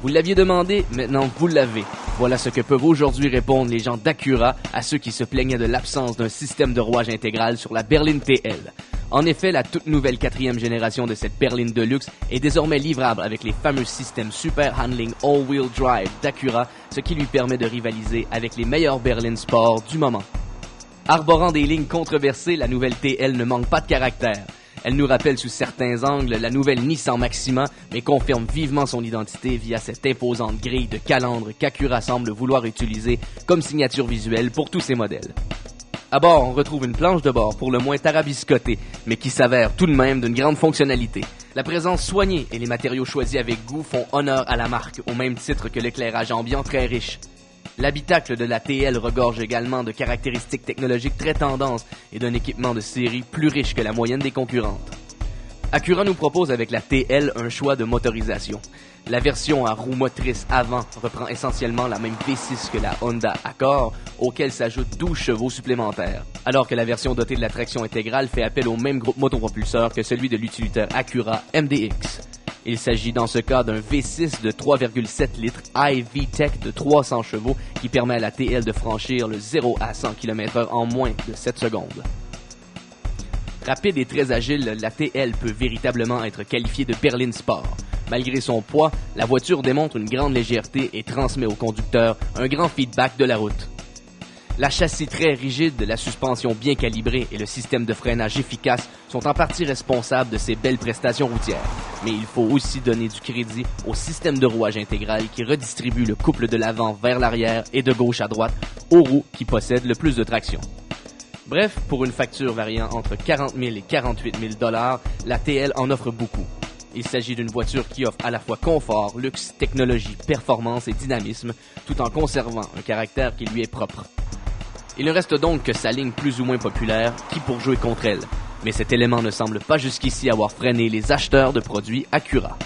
Vous l'aviez demandé, maintenant vous l'avez. Voilà ce que peuvent aujourd'hui répondre les gens d'Acura à ceux qui se plaignaient de l'absence d'un système de rouage intégral sur la berline TL. En effet, la toute nouvelle 4e génération de cette berline de luxe est désormais livrable avec les fameux systèmes Super Handling All-Wheel Drive d'Acura, ce qui lui permet de rivaliser avec les meilleures berlines sport du moment. Arborant des lignes controversées, la nouvelle TL ne manque pas de caractère. Elle nous rappelle sous certains angles la nouvelle Nissan Maxima, mais confirme vivement son identité via cette imposante grille de calandre qu'Acura semble vouloir utiliser comme signature visuelle pour tous ses modèles. À bord, on retrouve une planche de bord pour le moins tarabiscotée, mais qui s'avère tout de même d'une grande fonctionnalité. La présence soignée et les matériaux choisis avec goût font honneur à la marque, au même titre que l'éclairage ambiant très riche. L'habitacle de la TL regorge également de caractéristiques technologiques très tendances et d'un équipement de série plus riche que la moyenne des concurrentes. Acura nous propose avec la TL un choix de motorisation. La version à roue motrice avant reprend essentiellement la même V6 que la Honda Accord, auquel s'ajoutent 12 chevaux supplémentaires, alors que la version dotée de la traction intégrale fait appel au même groupe motopropulseur que celui de l'utilitaire Acura MDX. Il s'agit dans ce cas d'un V6 de 3,7 litres iVTEC de 300 chevaux qui permet à la TL de franchir le 0 à 100 km/h en moins de 7 secondes. Rapide et très agile, la TL peut véritablement être qualifiée de berline sport. Malgré son poids, la voiture démontre une grande légèreté et transmet au conducteur un grand feedback de la route. La châssis très rigide, la suspension bien calibrée et le système de freinage efficace sont en partie responsables de ces belles prestations routières. Mais il faut aussi donner du crédit au système de rouage intégral qui redistribue le couple de l'avant vers l'arrière et de gauche à droite aux roues qui possèdent le plus de traction. Bref, pour une facture variant entre 40 000 et 48 000 $, la TL en offre beaucoup. Il s'agit d'une voiture qui offre à la fois confort, luxe, technologie, performance et dynamisme, tout en conservant un caractère qui lui est propre. Il ne reste donc que sa ligne plus ou moins populaire qui pour jouer contre elle. Mais cet élément ne semble pas jusqu'ici avoir freiné les acheteurs de produits Acura.